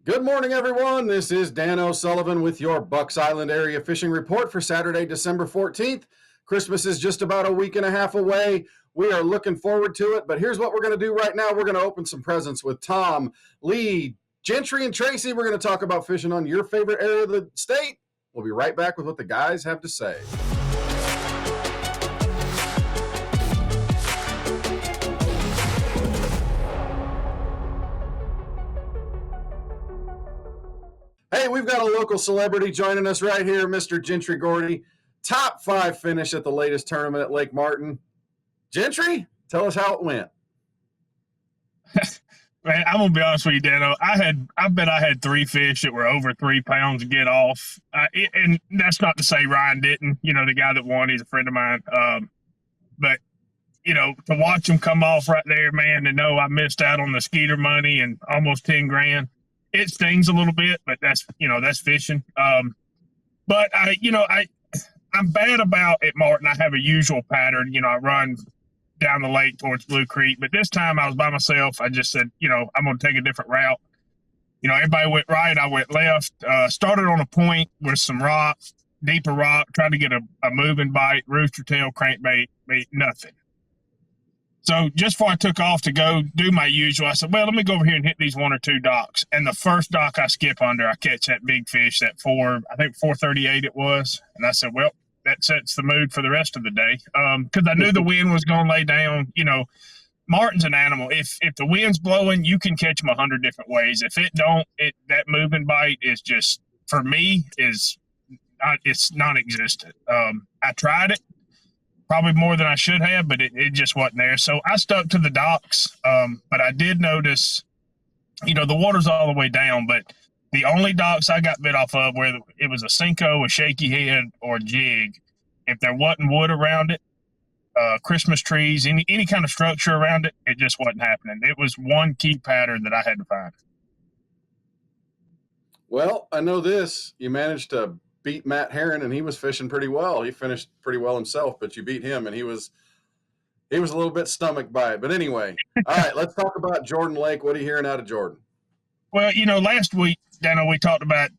Good morning, everyone. This is Dan O'Sullivan with your Bucks Island area fishing report for Saturday, December 14th. Christmas is just about a week and a half away. We are looking forward to it, but here's what we're going to do right now. We're going to open some presents with Tom, Lee, Gentry, and Tracy. We're going to talk about fishing on your favorite area of the state. We'll be right back with what the guys have to say. Hey, we've got a local celebrity joining us right here, Mr. Gentry Gordy. Top 5 finish at the latest tournament at Lake Martin. Gentry, tell us how it went. Man, I'm gonna be honest with you, Dano. I bet I had 3 fish that were over 3 pounds to get off, and that's not to say Ryan didn't. The guy that won, he's a friend of mine. But to watch him come off right there, man, to know I missed out on the skeeter money and almost 10 grand, it stings a little bit. But that's fishing. But I'm bad about at Martin. I have a usual pattern. I run down the lake towards Blue Creek, but this time I was by myself. I just said, I'm going to take a different route. Everybody went right. I went left, started on a point with some rock, deeper rock, tried to get a moving bite, rooster tail, crankbait, nothing. So just before I took off to go do my usual, I said, well, let me go over here and hit these 1 or 2 docks. And the first dock I skip under, I catch that big fish, that 438 it was. And I said, well, that sets the mood for the rest of the day. Because I knew the wind was going to lay down. Martin's an animal. If the wind's blowing, you can catch them 100 different ways. If it don't, that moving bite is just, for me, it's non-existent. I tried it probably more than I should have, but it just wasn't there. So I stuck to the docks. But I did notice, the water's all the way down, but the only docks I got bit off of where it was a Cinco, a shaky head, or a jig, if there wasn't wood around it, Christmas trees, any kind of structure around it, it just wasn't happening. It was one key pattern that I had to find. Well, I know this. You managed to beat Matt Herron, and he was fishing pretty well. He finished pretty well himself, but you beat him, and he was a little bit stomached by it. But anyway, all right, let's talk about Jordan Lake. What are you hearing out of Jordan? Well, last week, Dano, we talked about,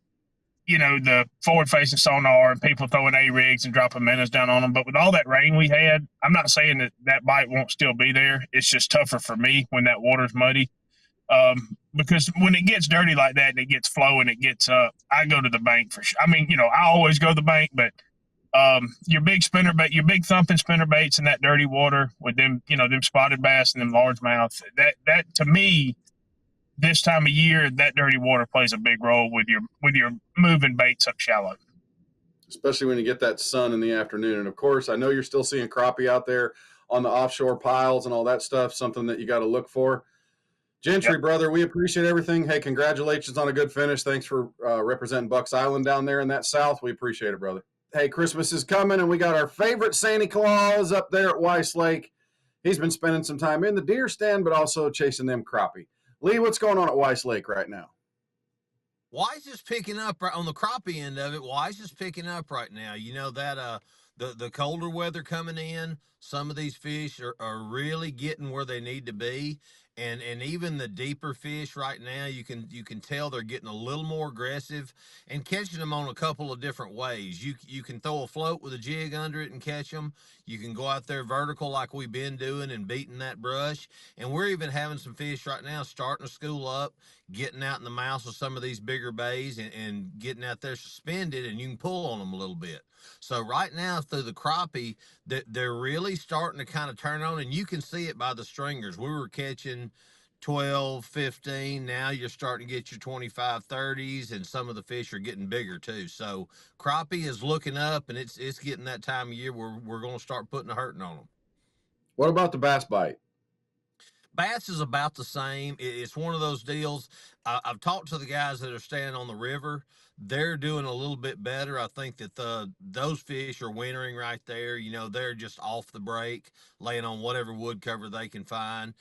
the forward-facing sonar and people throwing A-rigs and dropping minnows down on them. But with all that rain we had, I'm not saying that bite won't still be there. It's just tougher for me when that water's muddy. Because when it gets dirty like that and it gets flowing, it gets up, I go to the bank for sure. I mean, I always go to the bank, but your big spinnerbait, your big thumping spinnerbaits in that dirty water with them, them spotted bass and them largemouth, that to me, this time of year, that dirty water plays a big role with your moving baits up shallow. Especially when you get that sun in the afternoon. And of course, I know you're still seeing crappie out there on the offshore piles and all that stuff, something that you got to look for. Gentry, yep. Brother, we appreciate everything. Hey, congratulations on a good finish. Thanks for representing Bucks Island down there in that south. We appreciate it, brother. Hey, Christmas is coming, and we got our favorite Santa Claus up there at Weiss Lake. He's been spending some time in the deer stand, but also chasing them crappie. Lee, what's going on at Weiss Lake right now? Weiss is picking up on the crappie end of it. Weiss is picking up right now. That the colder weather coming in, some of these fish are really getting where they need to be. And even the deeper fish right now, you can tell they're getting a little more aggressive and catching them on a couple of different ways. You can throw a float with a jig under it and catch them. You can go out there vertical like we've been doing and beating that brush. And we're even having some fish right now starting to school up, getting out in the mouths of some of these bigger bays and getting out there suspended, and you can pull on them a little bit. So right now through the crappie, they're really starting to kind of turn on, and you can see it by the stringers. We were catching 12, 15. Now you're starting to get your 25, 30s, and some of the fish are getting bigger too. So crappie is looking up, and it's getting that time of year where we're going to start putting a hurting on them. What about the bass bite? Bass is about the same. It's one of those deals. I've talked to the guys that are staying on the river. They're doing a little bit better. I think that those fish are wintering right there. They're just off the break, laying on whatever wood cover they can find.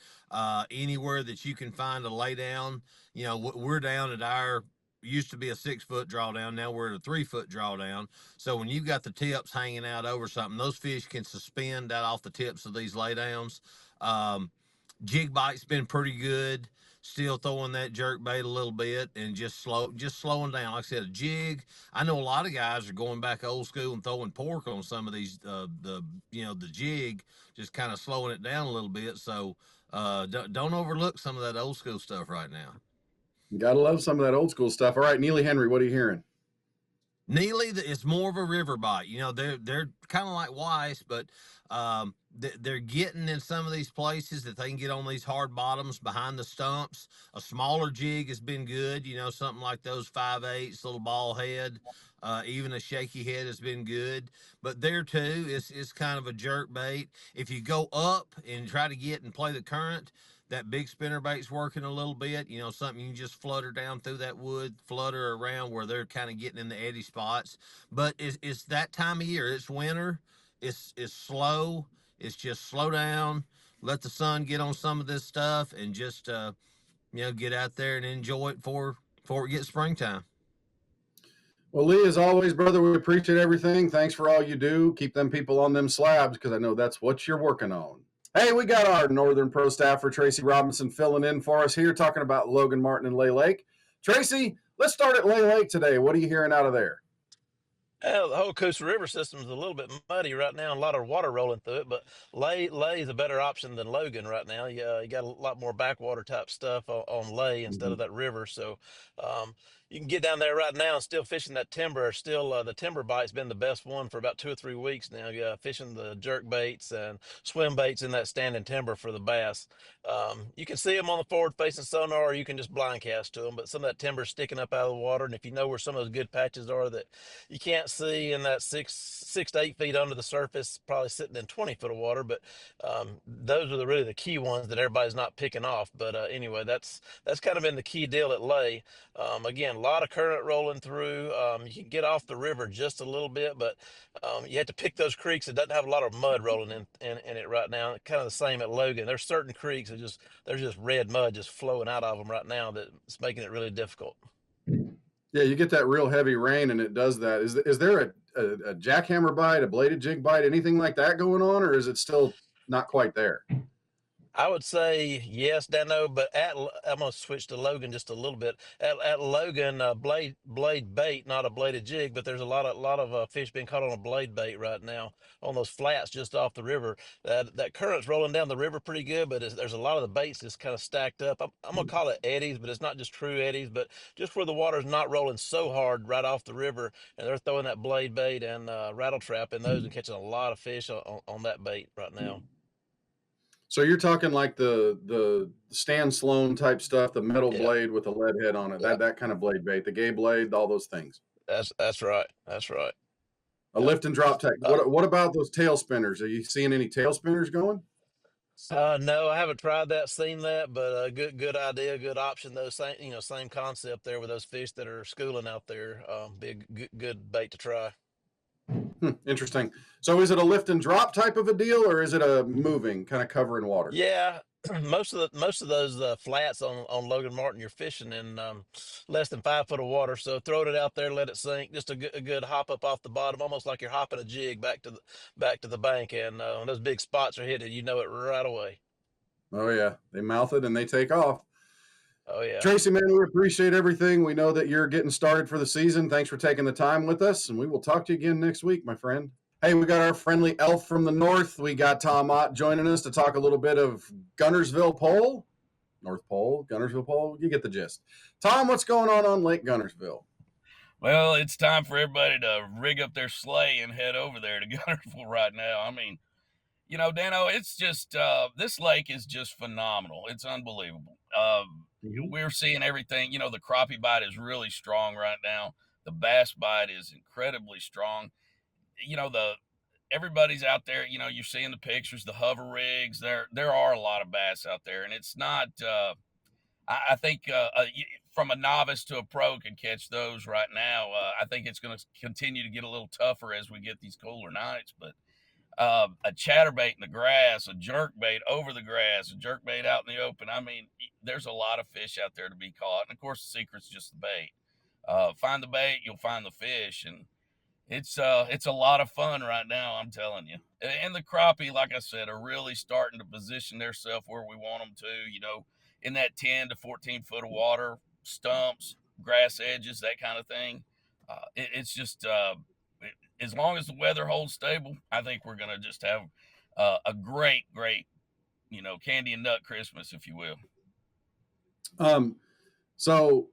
Anywhere that you can find a lay down, we're down at our used to be a 6-foot drawdown. Now we're at a 3-foot drawdown. So when you've got the tips hanging out over something, those fish can suspend that off the tips of these laydowns. Jig bite's been pretty good. still throwing that jerk bait a little bit and just slowing down. Like I said, a jig. I know a lot of guys are going back old school and throwing pork on some of these the jig, just kind of slowing it down a little bit. So don't overlook some of that old school stuff right now. You gotta love some of that old school stuff. All right, Neely Henry, what are you hearing? Neely, it's more of a river bite. They're kind of like Weiss, but they're getting in some of these places that they can get on these hard bottoms behind the stumps. A smaller jig has been good. Something like those 5/8 little ball head. Even a shaky head has been good. But there too, it's kind of a jerk bait. If you go up and try to get and play the current, that big spinner bait's working a little bit. Something you can just flutter down through that wood, flutter around where they're kind of getting in the eddy spots. But it's that time of year. It's winter. It's slow. It's just slow down. Let the sun get on some of this stuff and just get out there and enjoy it before it gets springtime. Well, Lee, as always, brother, we appreciate everything. Thanks for all you do. Keep them people on them slabs because I know that's what you're working on. Hey, we got our Northern Pro staffer, Tracy Robinson, filling in for us here, talking about Logan Martin and Lay Lake. Tracy, let's start at Lay Lake today. What are you hearing out of there? Yeah, the whole Coosa River system is a little bit muddy right now, and a lot of water rolling through it. But Lay is a better option than Logan right now. You got a lot more backwater type stuff on Lay instead of that river. So you can get down there right now and still fishing that timber. Still, the timber bite's been the best one for about 2 or 3 weeks now. Yeah, fishing the jerk baits and swim baits in that standing timber for the bass. You can see them on the forward-facing sonar, or you can just blind cast to them. But some of that timber's sticking up out of the water, and if you know where some of those good patches are that you can't see in that 6 to 8 feet under the surface, probably sitting in 20 foot of water. But those are really the key ones that everybody's not picking off. But anyway, that's kind of been the key deal at Lay. Again, a lot of current rolling through. You can get off the river just a little bit, but you have to pick those creeks that doesn't have a lot of mud rolling in it right now. Kind of the same at Logan. There's certain creeks that there's just red mud just flowing out of them right now that's making it really difficult. Yeah, you get that real heavy rain and it does that. Is there a jackhammer bite, a bladed jig bite, anything like that going on, or is it still not quite there? I would say yes, Dano, but I'm gonna switch to Logan just a little bit. At Logan, blade bait, not a bladed jig, but there's a lot of fish being caught on a blade bait right now on those flats just off the river. That current's rolling down the river pretty good, but there's a lot of the baits that's kind of stacked up. I'm gonna call it eddies, but it's not just true eddies, but just where the water's not rolling so hard right off the river, and they're throwing that blade bait and rattle trap in those and catching a lot of fish on that bait right now. So you're talking like the Stan Sloan type stuff, the metal Yeah, blade with a lead head on it, yeah. that kind of blade bait, the gay blade, all those things. That's right. That's right. A Yep. lift and drop tech. Uh, What about those tail spinners? Are you seeing any tail spinners going? no, I haven't tried that, seen that, but good idea, good option. Though same concept there with those fish that are schooling out there. Be a good bait to try. Interesting. So is it a lift and drop type of a deal, or is it a moving kind of covering water? Yeah, most of those flats on Logan Martin, you're fishing in less than 5 foot of water. So throw it out there, let it sink. Just a good hop up off the bottom, almost like you're hopping a jig back to the bank. And when those big spots are hit, you know it right away. Oh yeah, they mouth it and they take off. Oh yeah. Tracy, man, we appreciate everything. We know that you're getting started for the season. Thanks for taking the time with us, and we will talk to you again next week, my friend. Hey, we got our friendly elf from the north. We got Tom Ott joining us to talk a little bit of Guntersville Pole, North Pole, Guntersville Pole. You get the gist. Tom, what's going on Lake Guntersville? Well, it's time for everybody to rig up their sleigh and head over there to Guntersville right now. I mean, Dano, it's just this lake is just phenomenal. It's unbelievable. We're seeing everything. The crappie bite is really strong right now. The bass bite is incredibly strong. The everybody's out there. You're seeing the pictures, the hover rigs. There are a lot of bass out there, and it's not. I think from a novice to a pro can catch those right now. I think it's going to continue to get a little tougher as we get these cooler nights, but a chatterbait in the grass, a jerk bait over the grass, a jerk bait out in the open. I mean, there's a lot of fish out there to be caught. And of course, the secret's just the bait. Find the bait, you'll find the fish. And it's a lot of fun right now, I'm telling you. And the crappie, like I said, are really starting to position themselves where we want them to. in that 10 to 14 foot of water, stumps, grass edges, that kind of thing. It's just as long as the weather holds stable, I think we're gonna just have a great, candy and nut Christmas, if you will. So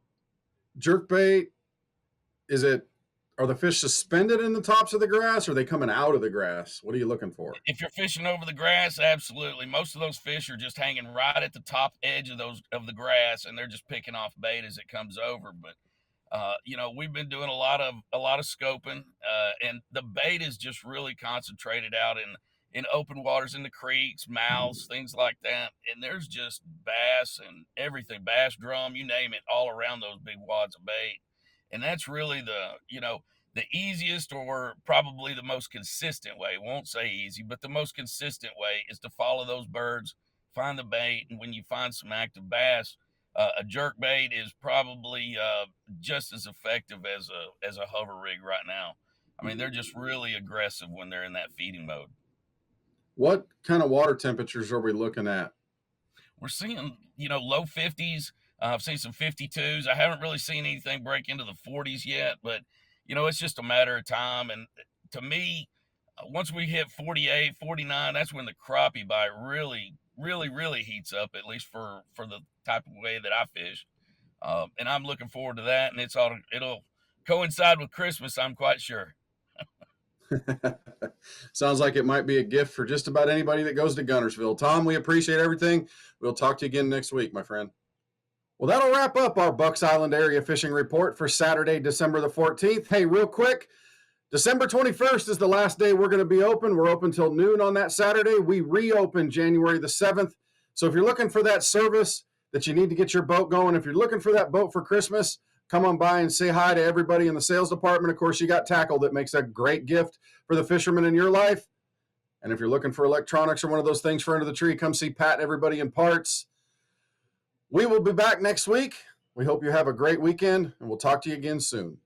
jerk bait, are the fish suspended in the tops of the grass, or are they coming out of the grass? What are you looking for? If you're fishing over the grass, absolutely. Most of those fish are just hanging right at the top edge of the grass, and they're just picking off bait as it comes over. But we've been doing a lot of scoping, and the bait is just really concentrated out in open waters, in the creeks, mouths, things like that. And there's just bass and everything, bass, drum, you name it, all around those big wads of bait. And that's really the easiest, or probably the most consistent way. Won't say easy, but the most consistent way is to follow those birds, find the bait, and when you find some active bass, a jerk bait is probably just as effective as a hover rig right now. I mean, they're just really aggressive when they're in that feeding mode. What kind of water temperatures are we looking at? We're seeing, low 50s. I've seen some 52s. I haven't really seen anything break into the 40s yet, but it's just a matter of time. And to me, once we hit 48, 49, that's when the crappie bite really, really, really heats up, at least for the type of way that I fish. And I'm looking forward to that. And it'll coincide with Christmas, I'm quite sure. Sounds like it might be a gift for just about anybody that goes to Guntersville. Tom, we appreciate everything. We'll talk to you again next week, my friend. Well, that'll wrap up our Bucks Island area fishing report for Saturday, December the 14th. Hey, real quick, December 21st is the last day we're going to be open. We're open till noon on that Saturday. We reopen January the 7th. So if you're looking for that service that you need to get your boat going, if you're looking for that boat for Christmas, come on by and say hi to everybody in the sales department. Of course, you got tackle that makes a great gift for the fishermen in your life. And if you're looking for electronics or one of those things for under the tree, come see Pat and everybody in parts. We will be back next week. We hope you have a great weekend, and we'll talk to you again soon.